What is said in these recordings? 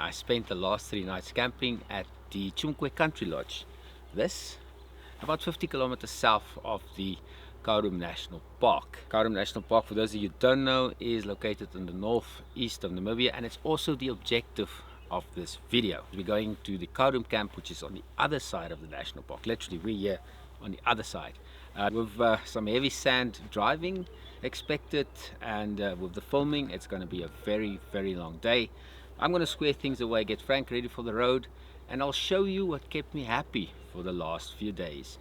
I spent the last 3 nights camping at the Tsumkwe country lodge. This, about 50 kilometers south of the Khaudum National Park. Khaudum National Park, for those of you who don't know, is located in the northeast of Namibia, and it's also the objective of this video. We're going to the Khaudum Camp, which is on the other side of the national park. Literally, we're here on the other side. With some heavy sand driving expected, and with the filming, it's going to be a very, very long day. I'm going to square things away, get Frank ready for the road, and I'll show you what kept me happy for the last few days.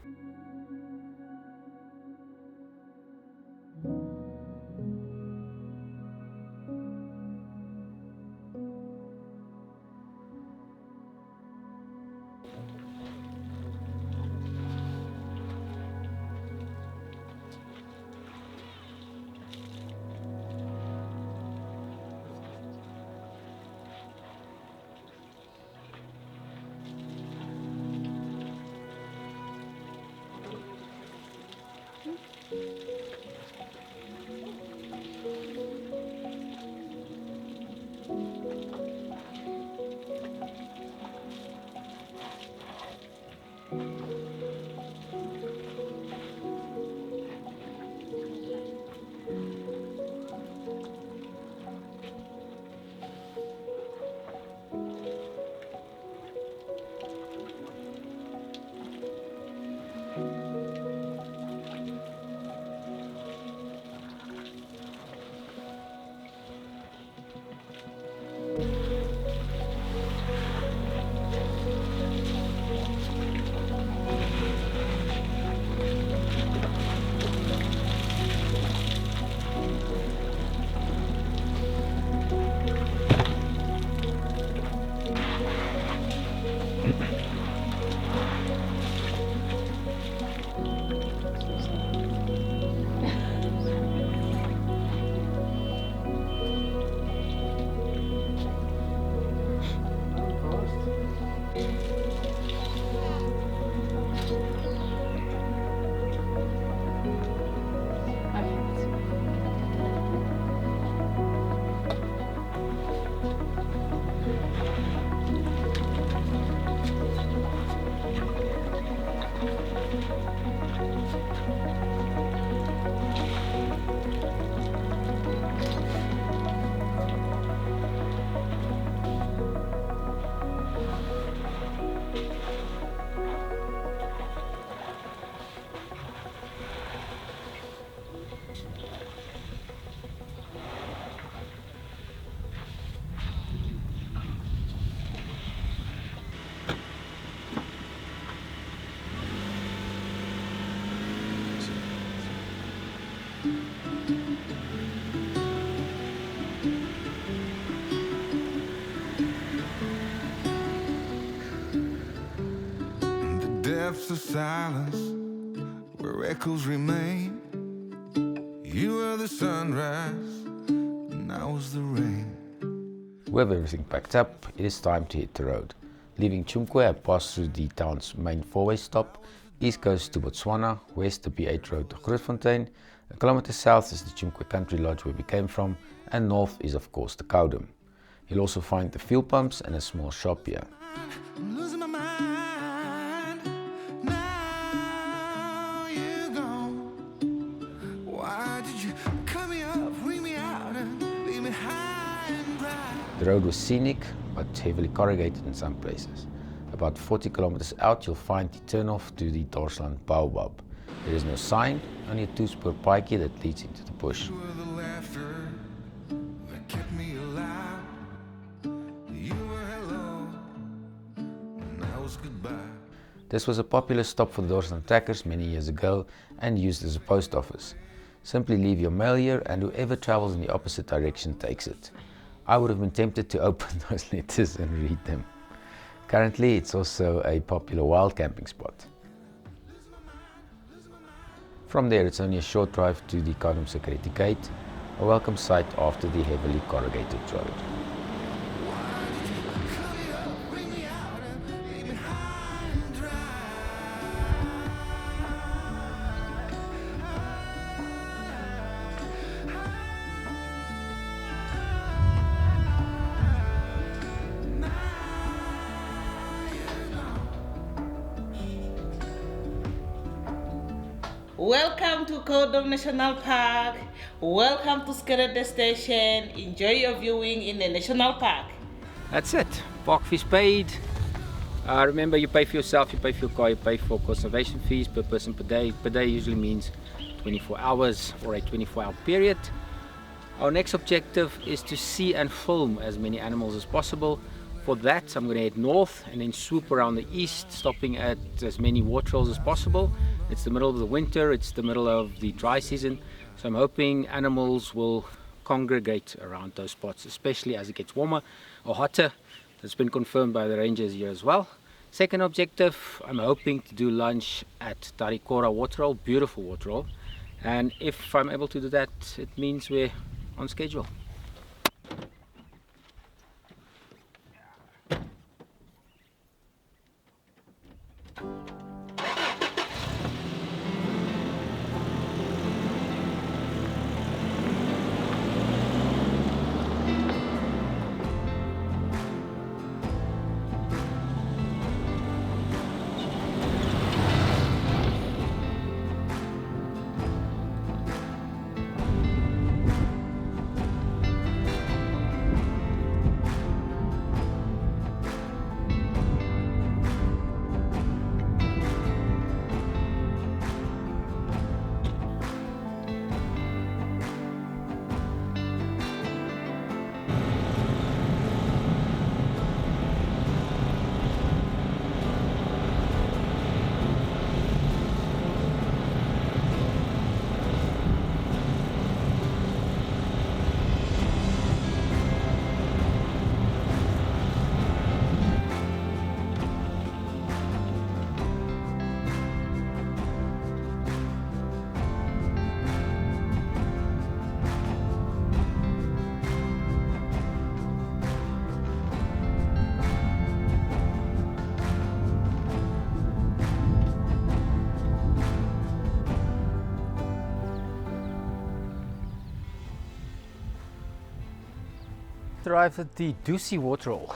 Depths of silence where echoes remain. You were the sunrise and I was the rain. With everything packed up, it is time to hit the road. Leaving Tsumkwe, I pass through the town's main four-way stop, east coast to Botswana, west the B8 road to Grootfontein, a kilometer south is the Tsumkwe country lodge where we came from, and north is of course the Khaudum. You'll also find the fuel pumps and a small shop here. I'm losing my mind. Now you're gone. Why did you cut me up, bring me out, and leave me high and dry? The road was scenic, but heavily corrugated in some places. About 40 kilometers out, you'll find the turnoff to the Dorsland Baobab. There is no sign, only a two-spur pikey that leads into the bush. You were the laughter that kept me alive. You were hello, and I was goodbye. This was a popular stop for the Dorsland attackers many years ago and used as a post office. Simply leave your mail here and whoever travels in the opposite direction takes it. I would have been tempted to open those letters and read them. Currently, it's also a popular wild camping spot. From there, it's only a short drive to the Khaudum Sikereti Gate, a welcome sight after the heavily corrugated road. Now Welcome to Khaudum National Park. Welcome to Sikereti Station. Enjoy your viewing in the national park. That's it. Park fees paid. Remember, you pay for yourself, you pay for your car, you pay for conservation fees per person per day. Per day usually means 24 hours or a 24-hour period. Our next objective is to see and film as many animals as possible. For that, I'm going to head north and then swoop around the east, stopping at as many waterholes as possible. It's the middle of the winter, it's the middle of the dry season, so I'm hoping animals will congregate around those spots, especially as it gets warmer or hotter. That's been confirmed by the rangers here as well. Second objective, I'm hoping to do lunch at Tarikora waterhole, beautiful waterhole, and if I'm able to do that, it means we're on schedule. Arrived at the Dusi waterhole.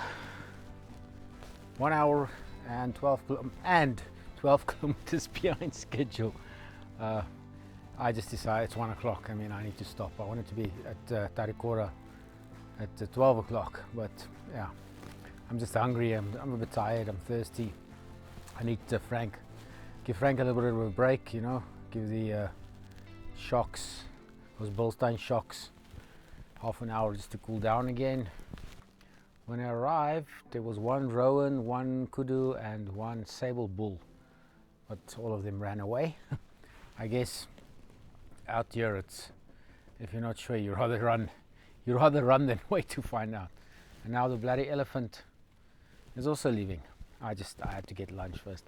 1 hour and 12 kilometers behind schedule. I just decided it's 1 o'clock. I mean, I need to stop. I wanted to be at Tarikora at 12 o'clock, but yeah, I'm just hungry. I'm a bit tired. I'm thirsty. I need give Frank a little bit of a break. You know, give the shocks, those Bolstein shocks, half an hour just to cool down again. When I arrived, there was one rowan, one kudu, and one sable bull, but all of them ran away. I guess out here, it's, if you're not sure, you rather run than wait to find out. And now the bloody elephant is also leaving. I had to get lunch first.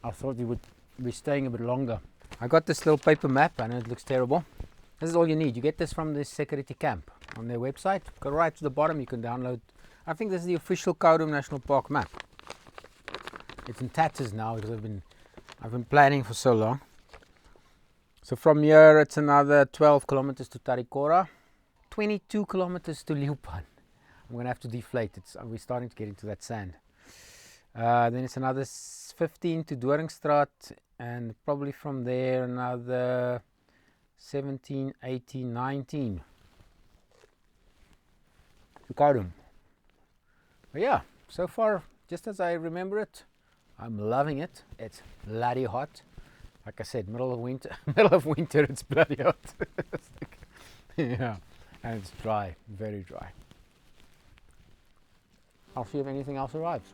I thought we would be staying a bit longer. I got this little paper map. I know it looks terrible. This is all you need. You get this from the Sikereti Camp on their website. Go right to the bottom, you can download. I think this is the official Khaudum National Park map. It's in tatters now because I've been planning for so long. So from here it's another 12 kilometers to Tarikora, 22 kilometers to Leeupan. I'm going to have to deflate it. We're starting to get into that sand. Then it's another 15 to Doringstraat, and probably from there another 17, 18, 19 to Khaudum. But yeah, so far, just as I remember it, I'm loving it. It's bloody hot. Like I said, middle of winter, it's bloody hot. Yeah, and it's dry, very dry. I'll see if anything else arrives.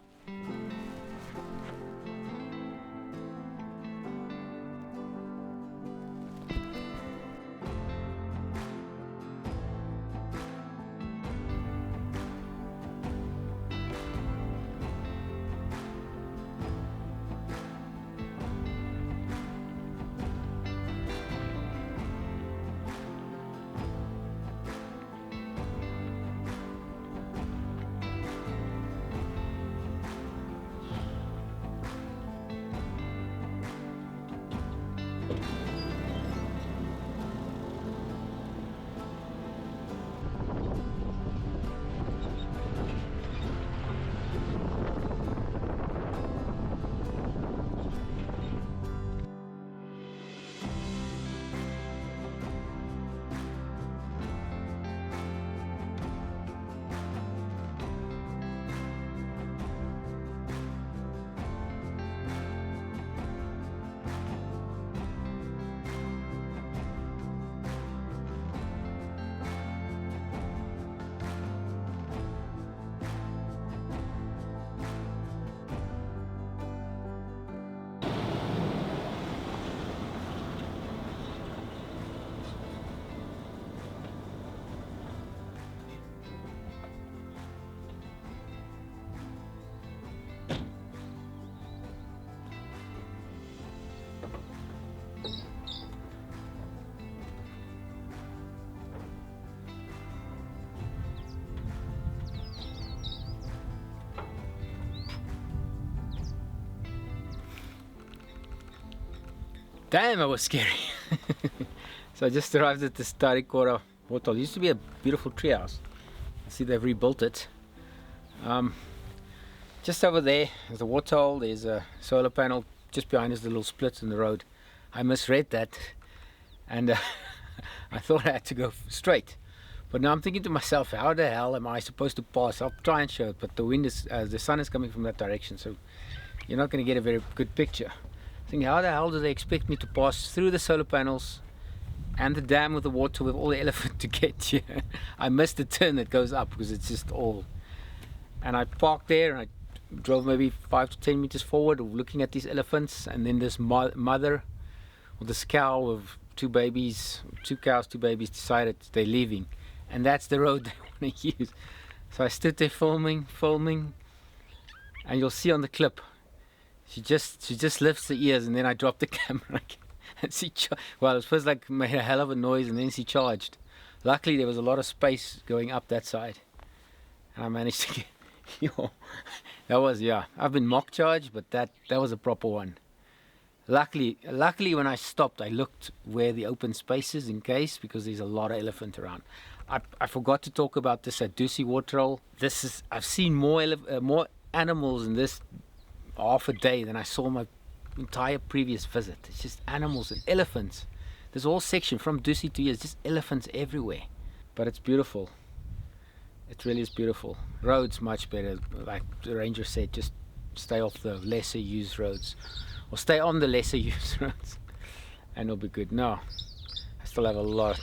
Damn, it was scary. So I just arrived at this Tarikora waterhole. It used to be a beautiful treehouse. I see they've rebuilt it. Just over there is a waterhole. There's a solar panel just behind us, the little split in the road. I misread that, and I thought I had to go straight. But now I'm thinking to myself, how the hell am I supposed to pass? I'll try and show it, but the wind is, the sun is coming from that direction, so you're not going to get a very good picture. Thinking, how the hell do they expect me to pass through the solar panels and the dam with the water with all the elephant to get here? I missed the turn that goes up because it's just all. And I parked there and I drove maybe 5 to 10 meters forward, looking at these elephants, and then this mother, or this cow of 2 babies, 2 cows, 2 babies, decided they're leaving, and that's the road they want to use. So I stood there filming, and you'll see on the clip, she just lifts the ears, and then I dropped the camera and she well, it first like made a hell of a noise, and then she charged. Luckily there was a lot of space going up that side, and I managed to get that was, yeah, I've been mock charged, but that was a proper one. Luckily when I stopped, I looked where the open space is in case, because there's a lot of elephant around. I forgot to talk about this at Dusi waterhole. I've seen more animals in this half a day than I saw my entire previous visit. It's just animals and elephants. This whole section from Dusi to here is just elephants everywhere. But it's beautiful. It really is beautiful. Roads much better, like the ranger said, just stay off the lesser used roads, or stay on the lesser used roads, and it'll be good. No, I still have I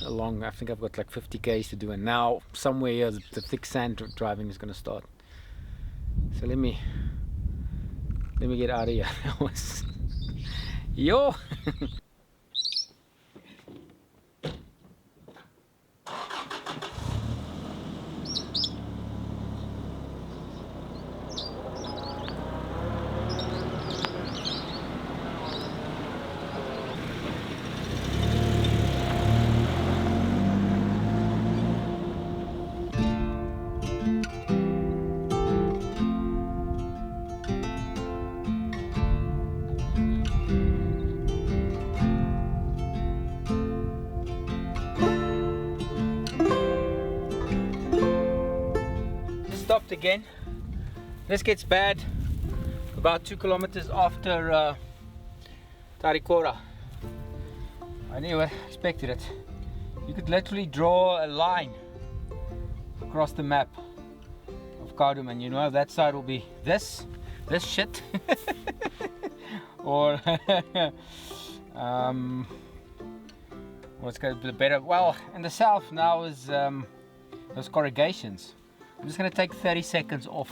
think I've got like 50 k's to do, and now somewhere here the thick sand driving is going to start. So let me get out of here. That was yo. Stopped again. This gets bad about 2 kilometers after Tarikora. I never expected it. You could literally draw a line across the map of Khaudum, and you know that side will be this shit or what's going to be better. Well, in the south now is those corrugations. I'm just going to take 30 seconds off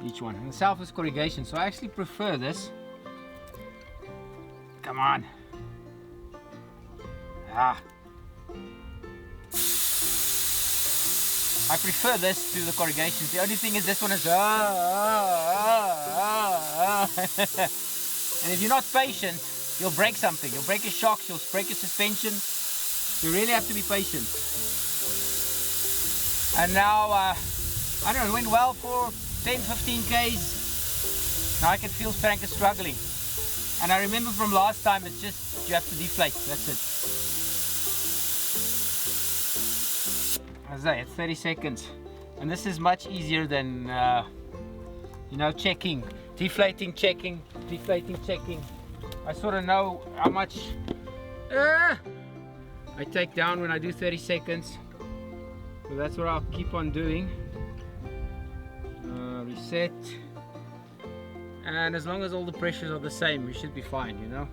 each one. In the south is corrugation, so I actually prefer this. Come on. I prefer this to the corrugations. The only thing is this one is and if you're not patient, you'll break something. You'll break your shocks, you'll break your suspension. You really have to be patient. And now, I don't know, it went well for 10-15 k's. Now I can feel Frank is struggling. And I remember from last time, it's just, you have to deflate, that's it. As I say, it's 30 seconds. And this is much easier than, you know, checking, deflating, checking, deflating, checking. I sort of know how much I take down when I do 30 seconds. So that's what I'll keep on doing. Reset. And as long as all the pressures are the same, we should be fine, you know.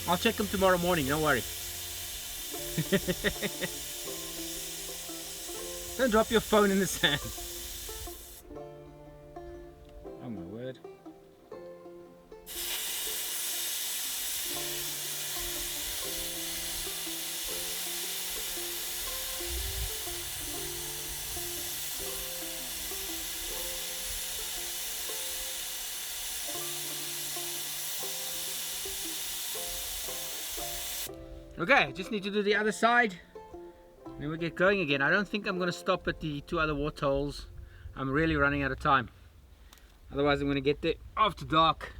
I'll check them tomorrow morning, don't worry. Don't drop your phone in the sand. Oh my word. Okay, I just need to do the other side, then we get going again. I don't think I'm going to stop at the 2 other waterholes. I'm really running out of time. Otherwise I'm going to get there after dark.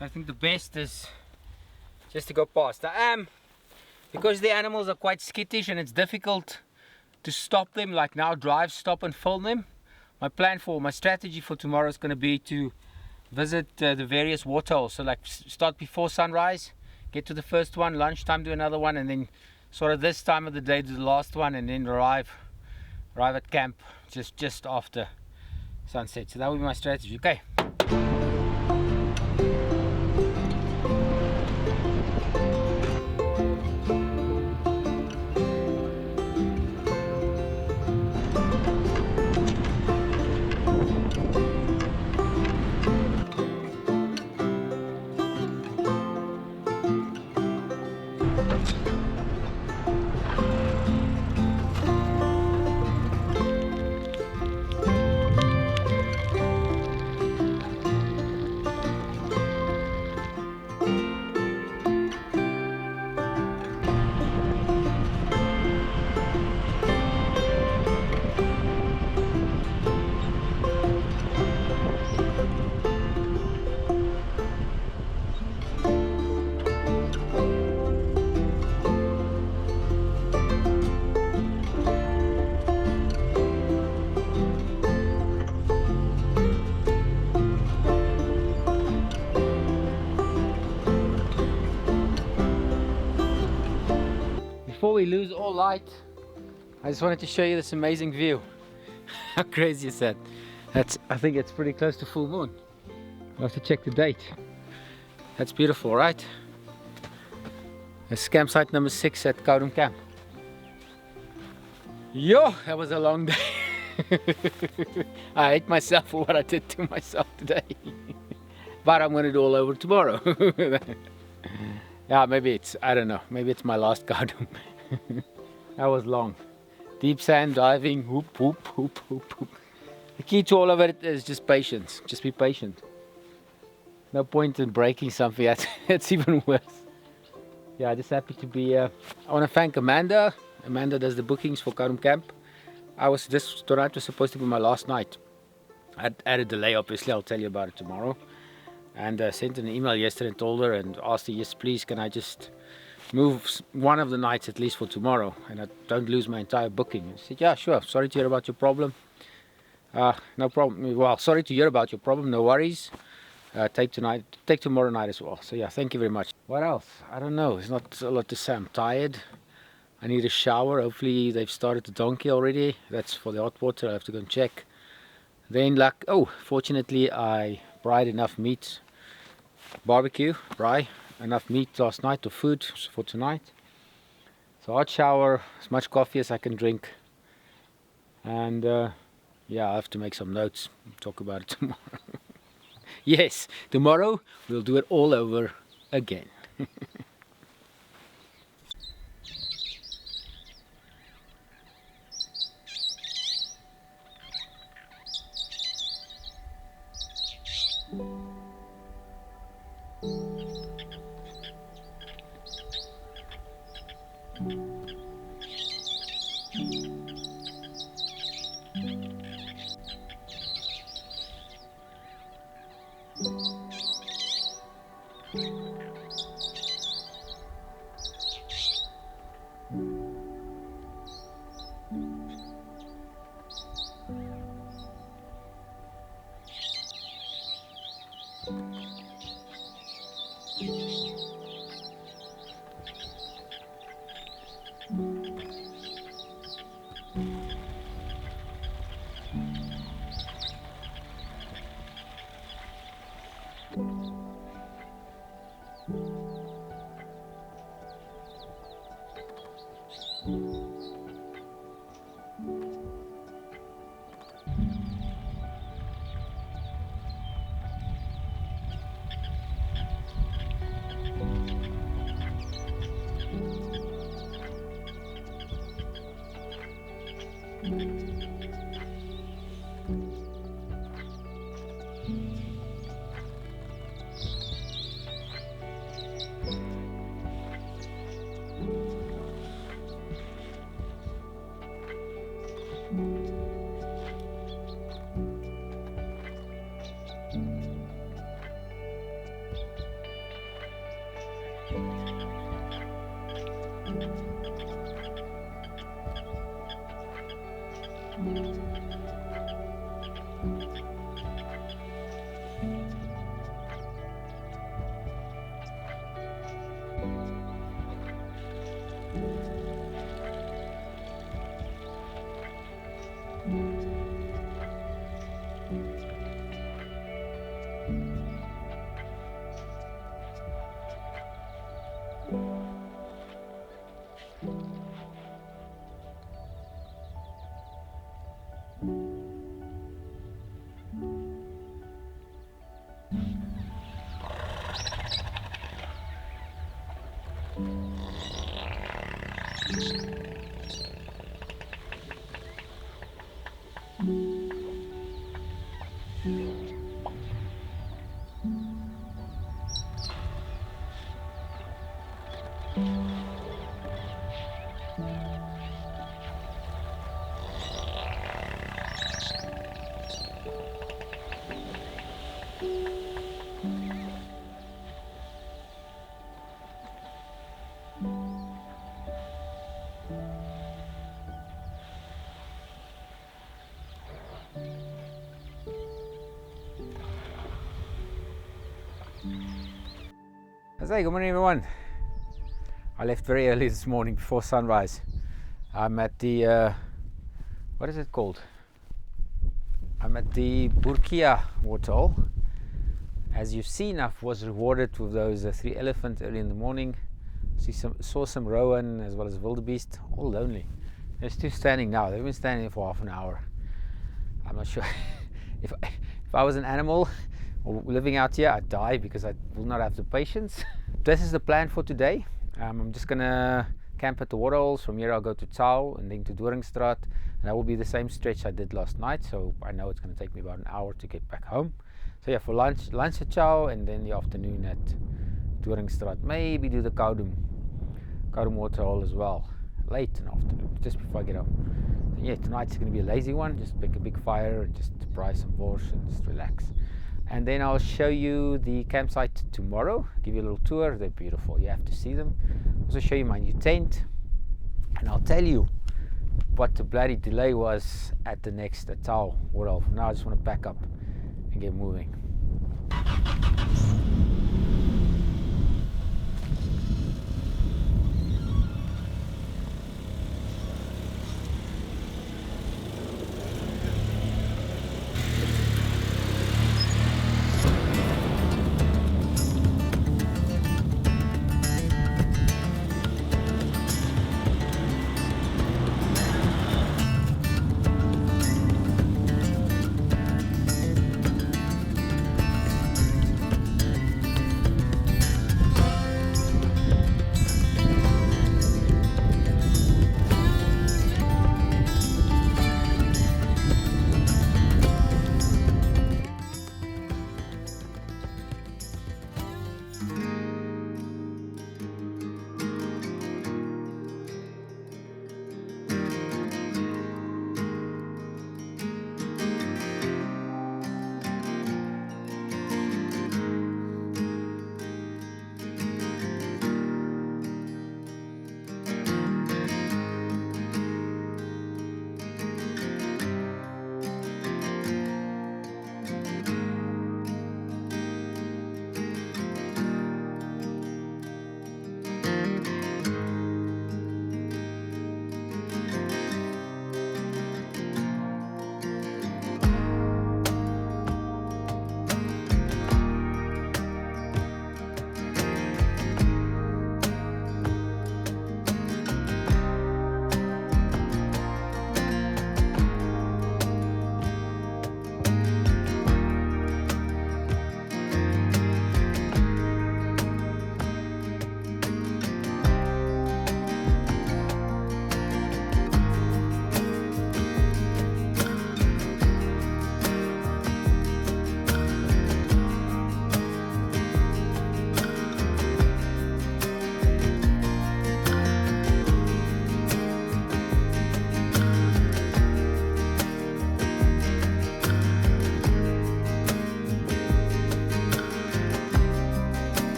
I think the best is just to go past. Because the animals are quite skittish and it's difficult to stop them, like now drive, stop and film them. My strategy for tomorrow is going to be to visit the various waterholes. So like start before sunrise, get to the first one, lunchtime do another one, and then sort of this time of the day do the last one, and then arrive at camp just after sunset. So that would be my strategy. Okay. Before we lose all light, I just wanted to show you this amazing view. How crazy is that? I think it's pretty close to full moon. I'll have to check the date. That's beautiful, right? It's campsite number 6 at Khaudum Camp. Yo, that was a long day. I hate myself for what I did to myself today. But I'm going to do all over tomorrow. Yeah, maybe I don't know, maybe it's my last Khaudum. That was long. Deep sand diving, whoop, whoop, whoop, whoop, whoop. The key to all of it is just patience. Just be patient. No point in breaking something, that's even worse. Yeah, just happy to be I want to thank Amanda. Amanda does the bookings for Khaudum Camp. Tonight was supposed to be my last night. I had a delay, obviously, I'll tell you about it tomorrow. And sent an email yesterday and told her and asked her, yes please, can I just move one of the nights at least for tomorrow and I don't lose my entire booking. And she said, yeah, sure, sorry to hear about your problem. No problem, well, sorry to hear about your problem, no worries. Take tomorrow night as well. So yeah, thank you very much. What else? I don't know, there's not a lot to say. I'm tired, I need a shower. Hopefully they've started the donkey already. That's for the hot water, I have to go and check. Then like, oh, fortunately I fried enough meat, enough meat last night, or food for tonight. So hot shower, as much coffee as I can drink, and yeah, I have to make some notes, talk about it tomorrow. Yes, tomorrow we'll do it all over again. Hey, good morning everyone. I left very early this morning before sunrise. I'm at the what is it called? I'm at the Burkia waterhole. As you've seen, I was rewarded with those 3 elephants early in the morning. Saw some rowan as well as wildebeest, all lonely. They're still standing now. They've been standing for half an hour. I'm not sure if I was an animal or living out here, I'd die because I will not have the patience. This is the plan for today. I'm just gonna camp at the waterholes. From here I'll go to Tsau and then to Doringstraat, and that will be the same stretch I did last night, so I know it's going to take me about an hour to get back home. So yeah, for lunch at Tsau, and then the afternoon at Doringstraat. Maybe do the Khaudum waterhole as well, late in the afternoon, just before I get home. So yeah, tonight's going to be a lazy one, just make a big fire and just fry some borscht and just relax. And then I'll show you the campsite tomorrow, give you a little tour. They're beautiful, you have to see them. Also show you my new tent, and I'll tell you what the bloody delay was at the next Tsau waterhole. For now I just want to pack up and get moving.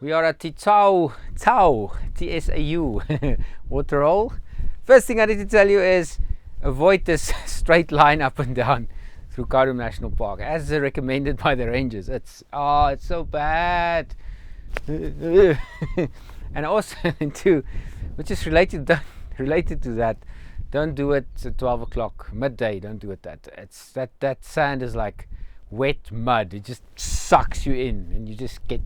We are at the Tsau, T-S-A-U, waterhole. First thing I need to tell you is avoid this straight line up and down through Khaudum National Park, as recommended by the rangers. It's so bad. And also, too, which is related to that, don't do it at 12 o'clock, midday. Don't do it that sand is like wet mud. It just sucks you in, and you just get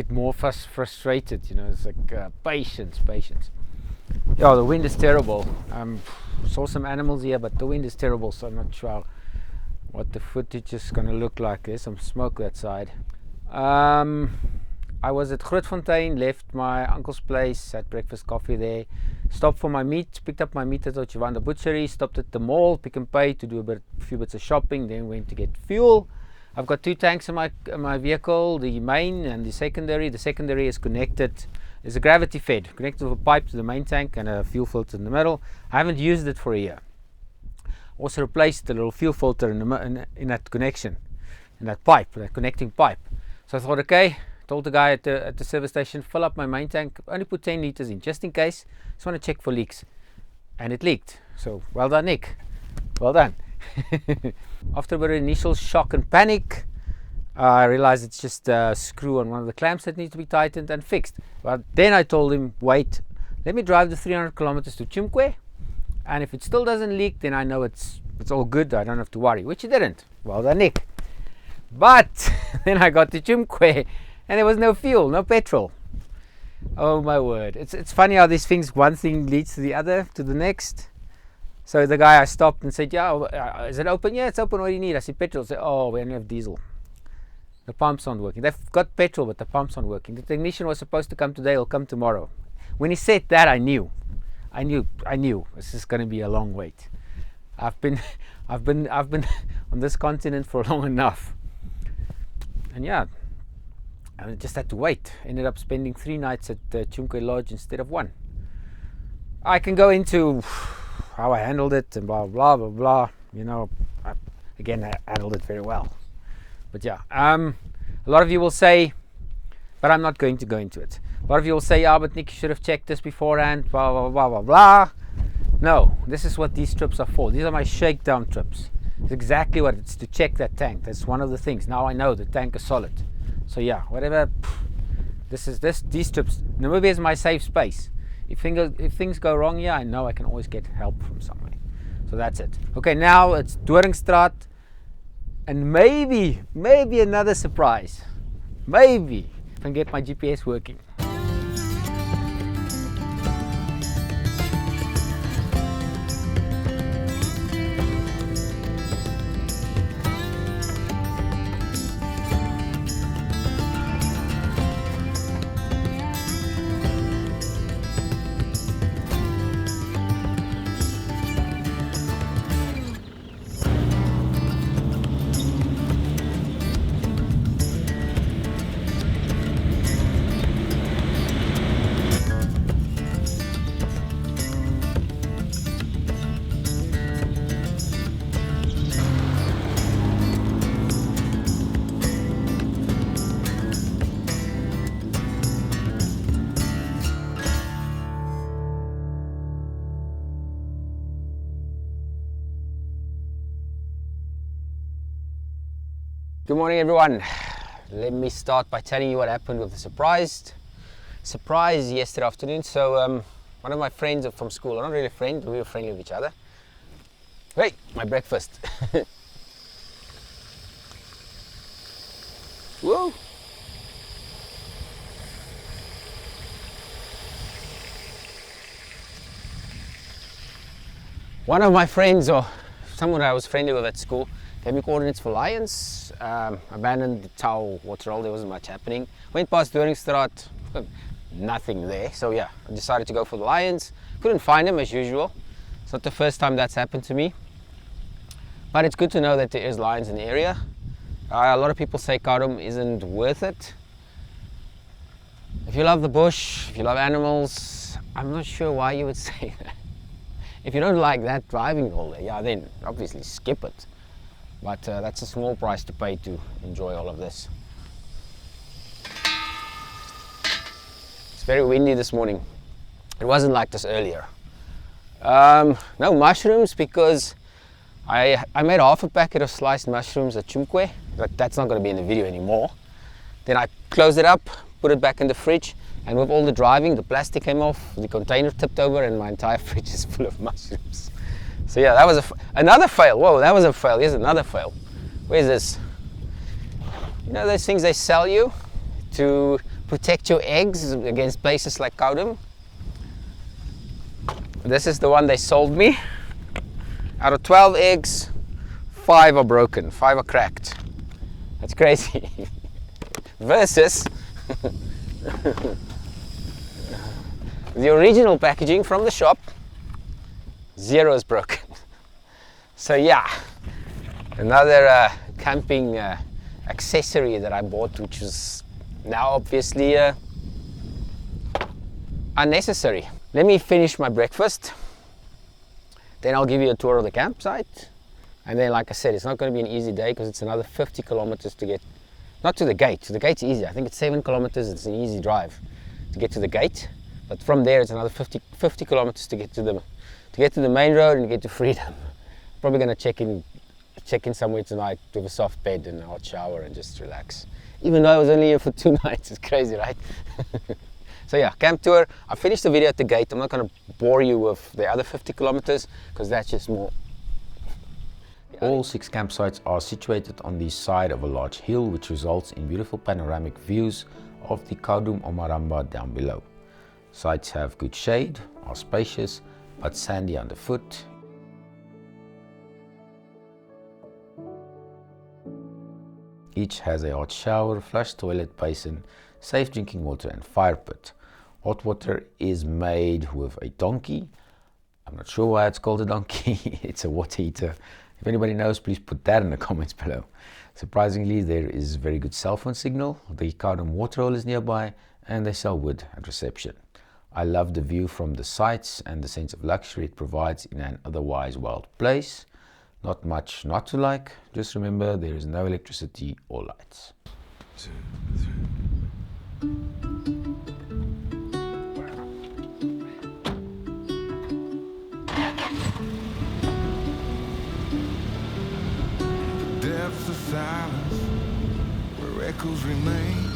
more frustrated. You know, it's like patience. Yeah, the wind is terrible. Saw some animals here, but the wind is terrible, so I'm not sure what the footage is going to look like. There's some smoke that side. I was at Grootfontein, left my uncle's place, had breakfast, coffee there, stopped for my meat, picked up my meat at Ochivanda Butchery, stopped at the mall, Pick and Pay to do a few bits of shopping, then went to get fuel. I've got 2 tanks in my vehicle, the main and the secondary. The secondary is connected, is a gravity fed, connected with a pipe to the main tank and a fuel filter in the middle. I haven't used it for a year. Also replaced the little fuel filter in that connection, in that pipe, that connecting pipe. So I thought, okay, told the guy at the service station, fill up my main tank, only put 10 liters in, just in case. Just want to check for leaks. And it leaked. So well done, Nick. Well done. After a bit of initial shock and panic, I realized it's just a screw on one of the clamps that needs to be tightened and fixed. But then I told him, wait, let me drive the 300 kilometers to Tsumkwe, and if it still doesn't leak, then I know it's all good. I don't have to worry, which it didn't. Well done, Nick. But then I got to Tsumkwe, and there was no fuel, no petrol. Oh my word. It's funny how these things, one thing leads to the other, to the next. So the guy, I stopped and said, yeah, is it open? Yeah, it's open. What do you need? I said, petrol. I said, oh, we only have diesel. The pumps aren't working. They've got petrol, but the pumps aren't working. The technician was supposed to come today. He'll come tomorrow. When he said that, I knew. This is going to be a long wait. I've been on this continent for long enough. And yeah, I just had to wait. Ended up spending 3 nights at Tsumkwe Lodge instead of 1. I can go into how I handled it and blah blah blah blah. You know, I handled it very well. But yeah, a lot of you will say, but I'm not going to go into it. A lot of you will say, but Nick, you should have checked this beforehand. Blah blah blah blah blah. No, this is what these trips are for. These are my shakedown trips. It's exactly what it's to check that tank. That's one of the things. Now I know the tank is solid. So yeah, whatever. These trips. Namibia is my safe space. If things go wrong here, I know I can always get help from somewhere. So that's it. Okay, now it's Doringstraat, and maybe another surprise. Maybe if I can get my GPS working. Good morning, everyone. Let me start by telling you what happened with the surprise yesterday afternoon. So one of my friends from school, not really a friend, we were friendly with each other. Hey, my breakfast. Whoa! One of my friends, or someone I was friendly with at school, gave me coordinates for lions. Abandoned the Tau waterhole, there wasn't much happening. Went past Doringstraat, nothing there. So yeah, I decided to go for the lions. Couldn't find them as usual. It's not the first time that's happened to me. But it's good to know that there is lions in the area. A lot of people say Khaudum isn't worth it. If you love the bush, if you love animals, I'm not sure why you would say that. If you don't like that driving all day, yeah, then obviously skip it. But that's a small price to pay to enjoy all of this. It's very windy this morning. It wasn't like this earlier. No mushrooms because I made half a packet of sliced mushrooms at Tsumkwe, but that's not going to be in the video anymore. Then I closed it up, put it back in the fridge, and with all the driving, the plastic came off, the container tipped over, and my entire fridge is full of mushrooms. So yeah, that was another fail. Whoa, that was a fail. Here's another fail. Where's this? You know those things they sell you to protect your eggs against places like Khaudum? This is the one they sold me. Out of 12 eggs, 5 are broken, 5 are cracked. That's crazy. Versus the original packaging from the shop, 0 is broken. So yeah, another camping accessory that I bought, which is now obviously unnecessary. Let me finish my breakfast, then I'll give you a tour of the campsite, and then like I said, it's not going to be an easy day because it's another 50 kilometers to get, not to the gate. To the gate's easy. I think it's 7 kilometers. It's an easy drive to get to the gate, but from there it's another 50 kilometers to get to the main road and get to freedom. Probably going to check in somewhere tonight with a soft bed and a hot shower and just relax. Even though I was only here for 2 nights, it's crazy, right? So yeah, camp tour. I finished the video at the gate. I'm not going to bore you with the other 50 kilometers because that's just more. All 6 campsites are situated on the side of a large hill, which results in beautiful panoramic views of the Khaudum Omaramba down below. Sites have good shade, are spacious, but sandy underfoot. Each has a hot shower, flush toilet basin, safe drinking water and fire pit. Hot water is made with a donkey. I'm not sure why it's called a donkey. It's a water heater. If anybody knows, please put that in the comments below. Surprisingly, there is very good cell phone signal. The Khaudum waterhole is nearby and they sell wood at reception. I love the view from the sites and the sense of luxury it provides in an otherwise wild place. Not much not to like. Just remember there is no electricity or lights. 2, 3. Depths of silence where echoes remain.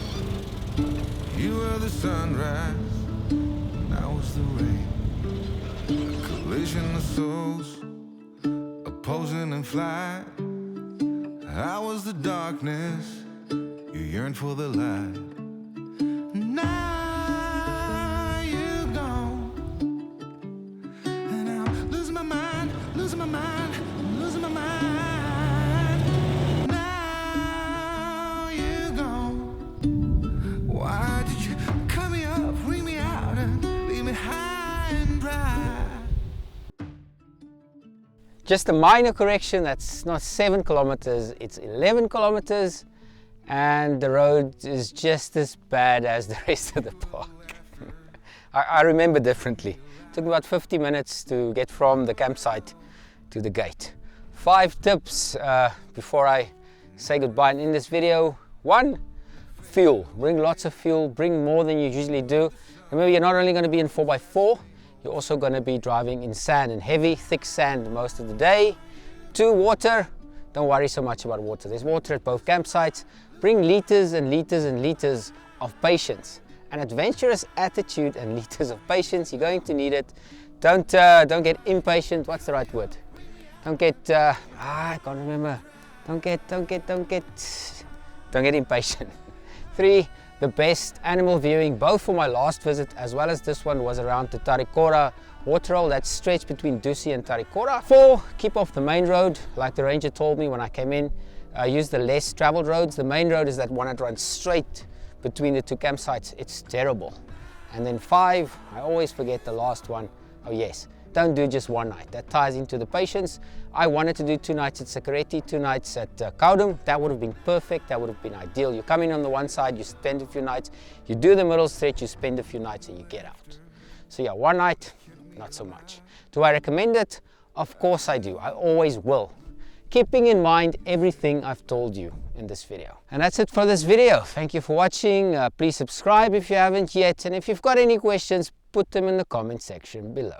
You were the sunrise, and I was the rain. A collision of souls, opposing in flight. I was the darkness, you yearned for the light. Now you're gone, and I'm losing my mind, losing my mind, losing my mind. Now you're gone. Why did you cut me up, wring me out, and leave me high and dry? Just a minor correction, that's not 7 kilometers, it's 11 kilometers, and the road is just as bad as the rest of the park. I remember differently. It took about 50 minutes to get from the campsite to the gate. 5 tips before I say goodbye in this video. 1, fuel. Bring lots of fuel, bring more than you usually do. Remember, you're not only going to be in 4x4, you're also going to be driving in sand and heavy, thick sand most of the day. 2, water. Don't worry so much about water. There's water at both campsites. Bring liters and liters and liters of patience, an adventurous attitude and liters of patience. You're going to need it. Don't get impatient. What's the right word? Don't get I can't remember. Don't get don't get impatient. 3, the best animal viewing, both for my last visit as well as this one, was around the Tarikora waterhole that stretched between Dusi and Tarikora. 4, keep off the main road, like the ranger told me when I came in. Use the less traveled roads. The main road is that one that runs straight between the 2 campsites. It's terrible. And then 5, I always forget the last one. Oh yes, don't do just one night. That ties into the patience. I wanted to do 2 nights at Sikereti, 2 nights at Khaudum. That would have been perfect. That would have been ideal. You come in on the one side, you spend a few nights. You do the middle stretch, you spend a few nights, and you get out. So yeah, one night, not so much. Do I recommend it? Of course I do. I always will, keeping in mind everything I've told you in this video. And that's it for this video. Thank you for watching. Please subscribe if you haven't yet. And if you've got any questions, put them in the comment section below.